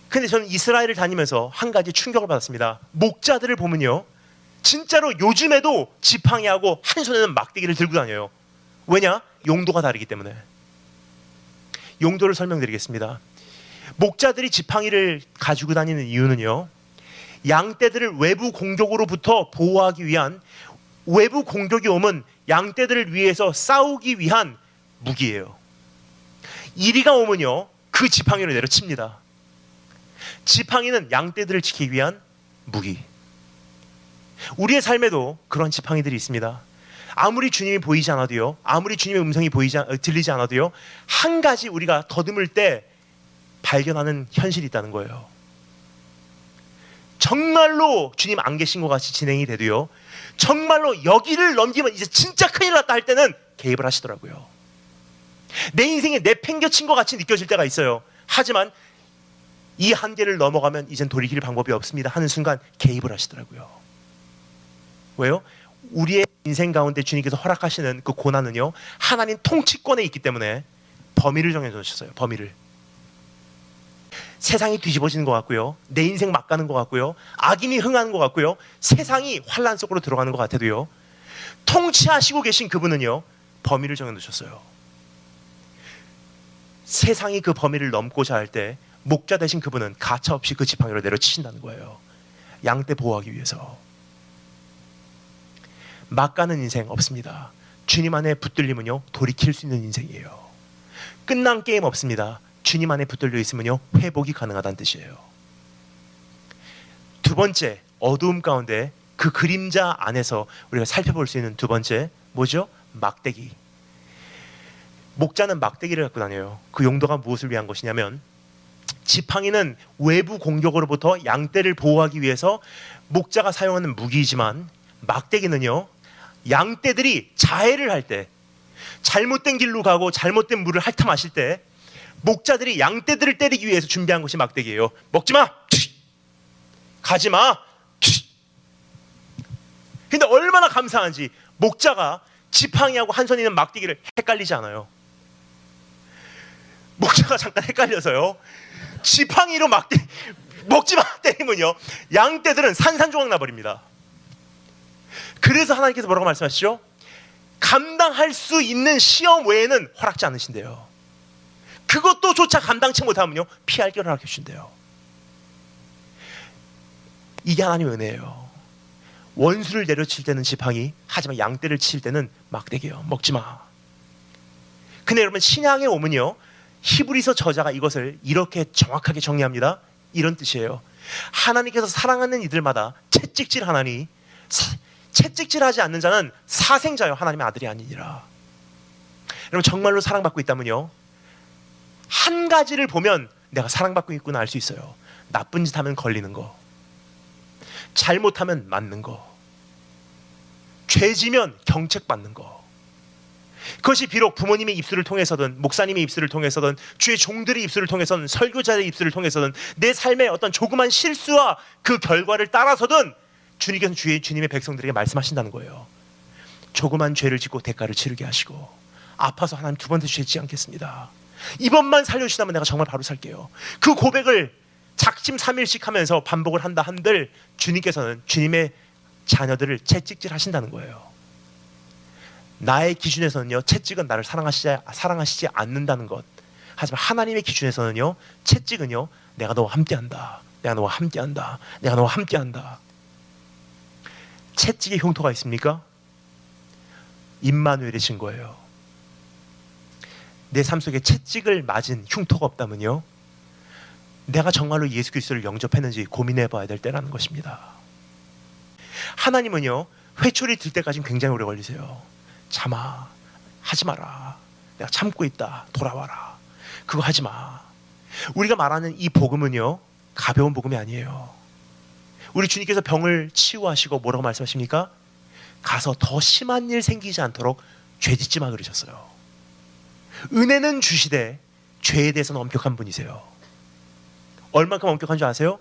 근데 저는 이스라엘을 다니면서 한 가지 충격을 받았습니다. 목자들을 보면요, 진짜로 요즘에도 지팡이하고 한 손에는 막대기를 들고 다녀요. 왜냐? 용도가 다르기 때문에. 용도를 설명드리겠습니다. 목자들이 지팡이를 가지고 다니는 이유는요, 양떼들을 외부 공격으로부터 보호하기 위한, 외부 공격이 오면 양떼들을 위해서 싸우기 위한 무기예요. 이리가 오면요, 그 지팡이로 내려칩니다. 지팡이는 양떼들을 지키기 위한 무기. 우리의 삶에도 그런 지팡이들이 있습니다. 아무리 주님이 보이지 않아도요, 아무리 주님의 음성이 들리지 않아도요, 한 가지 우리가 더듬을 때 발견하는 현실이 있다는 거예요. 정말로 주님 안 계신 것 같이 진행이 돼도요, 정말로 여기를 넘기면 이제 진짜 큰일 났다 할 때는 개입을 하시더라고요. 내 인생에 내팽겨친 것 같이 느껴질 때가 있어요. 하지만 이 한계를 넘어가면 이젠 돌이킬 방법이 없습니다 하는 순간 개입을 하시더라고요. 왜요? 우리의 인생 가운데 주님께서 허락하시는 그 고난은요, 하나님 통치권에 있기 때문에 범위를 정해주셨어요. 범위를. 세상이 뒤집어지는 것 같고요, 내 인생 막 가는 것 같고요, 악인이 흥하는 것 같고요, 세상이 환란 속으로 들어가는 것 같아도요, 통치하시고 계신 그분은요, 범위를 정해놓으셨어요. 세상이 그 범위를 넘고자 할 때 목자 되신 그분은 가차없이 그 지팡이로 내려치신다는 거예요. 양떼 보호하기 위해서. 막 가는 인생 없습니다. 주님 안에 붙들리면요, 돌이킬 수 있는 인생이에요. 끝난 게임 없습니다. 주님 안에 붙들려 있으면요, 회복이 가능하다는 뜻이에요. 두 번째, 어두움 가운데 그 그림자 안에서 우리가 살펴볼 수 있는 두 번째, 뭐죠? 막대기. 목자는 막대기를 갖고 다녀요. 그 용도가 무엇을 위한 것이냐면, 지팡이는 외부 공격으로부터 양떼를 보호하기 위해서 목자가 사용하는 무기이지만, 막대기는요, 양떼들이 자해를 할 때, 잘못된 길로 가고 잘못된 물을 핥아 마실 때 목자들이 양떼들을 때리기 위해서 준비한 것이 막대기예요. 먹지마! 가지마! 근데 얼마나 감사한지 목자가 지팡이하고 한 손에 있는 막대기를 헷갈리지 않아요. 목자가 잠깐 헷갈려서요, 지팡이로 먹지마! 때리면요, 양떼들은 산산조각 나버립니다. 그래서 하나님께서 뭐라고 말씀하시죠? 감당할 수 있는 시험 외에는 허락지 않으신대요. 그것도 조차 감당치 못하면요, 피할 길을 허락해 주신대요. 이게 하나님의 은혜예요. 원수를 내려칠 때는 지팡이, 하지만 양떼를 칠 때는 막대기예요. 먹지마. 근데 여러분, 신앙에 오면요, 히브리서 저자가 이것을 이렇게 정확하게 정리합니다. 이런 뜻이에요. 하나님께서 사랑하는 이들마다 채찍질하지 않는 자는 사생자요, 하나님의 아들이 아니니라. 여러분, 정말로 사랑받고 있다면요, 한 가지를 보면 내가 사랑받고 있구나 알 수 있어요. 나쁜 짓 하면 걸리는 거, 잘못하면 맞는 거, 죄지면 경책받는 거. 그것이 비록 부모님의 입술을 통해서든 목사님의 입술을 통해서든 주의 종들의 입술을 통해서든 설교자의 입술을 통해서든 내 삶의 어떤 조그만 실수와 그 결과를 따라서든 주님께서는 주님의 백성들에게 말씀하신다는 거예요. 조그만 죄를 짓고 대가를 치르게 하시고, 아파서 하나님 두 번 더 죄짓지 않겠습니다. 이번만 살려주시다면 내가 정말 바로 살게요. 그 고백을 작심삼일씩 하면서 반복을 한다 한들 주님께서는 주님의 자녀들을 채찍질 하신다는 거예요. 나의 기준에서는요, 채찍은 나를 사랑하시지 않는다는 것. 하지만 하나님의 기준에서는요, 채찍은요, 내가 너와 함께한다, 내가 너와 함께한다, 내가 너와 함께한다. 채찍의 흉터가 있습니까? 임마누엘의 증거예요. 내 삶 속에 채찍을 맞은 흉터가 없다면요, 내가 정말로 예수 그리스도를 영접했는지 고민해 봐야 될 때라는 것입니다. 하나님은요, 회초리 들 때까지는 굉장히 오래 걸리세요. 참아, 하지 마라, 내가 참고 있다, 돌아와라, 그거 하지 마. 우리가 말하는 이 복음은요, 가벼운 복음이 아니에요. 우리 주님께서 병을 치유하시고 뭐라고 말씀하십니까? 가서 더 심한 일 생기지 않도록 죄짓지 마 그러셨어요. 은혜는 주시되 죄에 대해서는 엄격한 분이세요. 얼만큼 엄격한 줄 아세요?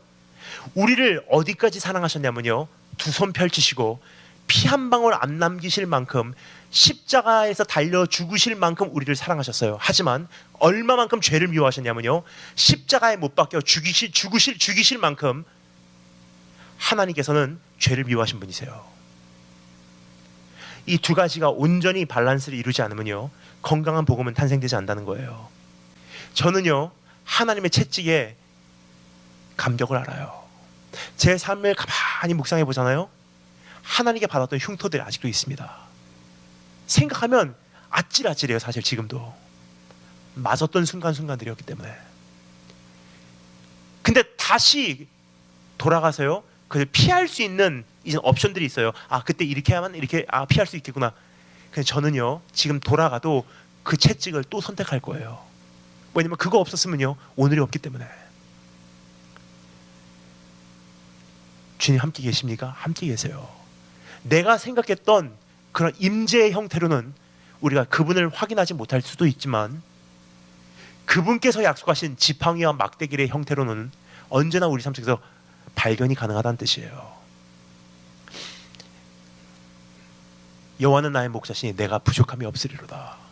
우리를 어디까지 사랑하셨냐면요, 두 손 펼치시고 피 한 방울 안 남기실 만큼 십자가에서 달려 죽으실 만큼 우리를 사랑하셨어요. 하지만 얼마만큼 죄를 미워하셨냐면요, 십자가에 못 박혀 죽이실 만큼 하나님께서는 죄를 미워하신 분이세요. 이 두 가지가 온전히 밸런스를 이루지 않으면요, 건강한 복음은 탄생되지 않는다는 거예요. 저는요, 하나님의 채찍에 감격을 알아요. 제 삶을 가만히 묵상해 보잖아요. 하나님께 받았던 흉터들이 아직도 있습니다. 생각하면 아찔아찔해요. 사실 지금도 맞았던 순간순간들이었기 때문에. 근데 다시 돌아가서요, 그걸 피할 수 있는 이제 옵션들이 있어요. 아, 그때 이렇게 하면 이렇게 피할 수 있겠구나. 근데 저는요, 지금 돌아가도 그 채찍을 또 선택할 거예요. 왜냐면 그거 없었으면요, 오늘이 없기 때문에. 주님 함께 계십니까? 함께 계세요. 내가 생각했던 그런 임재의 형태로는 우리가 그분을 확인하지 못할 수도 있지만, 그분께서 약속하신 지팡이와 막대기의 형태로는 언제나 우리 삶 속에서 발견이 가능하다는 뜻이에요. 여호와는 나의 목자시니 내가 부족함이 없으리로다.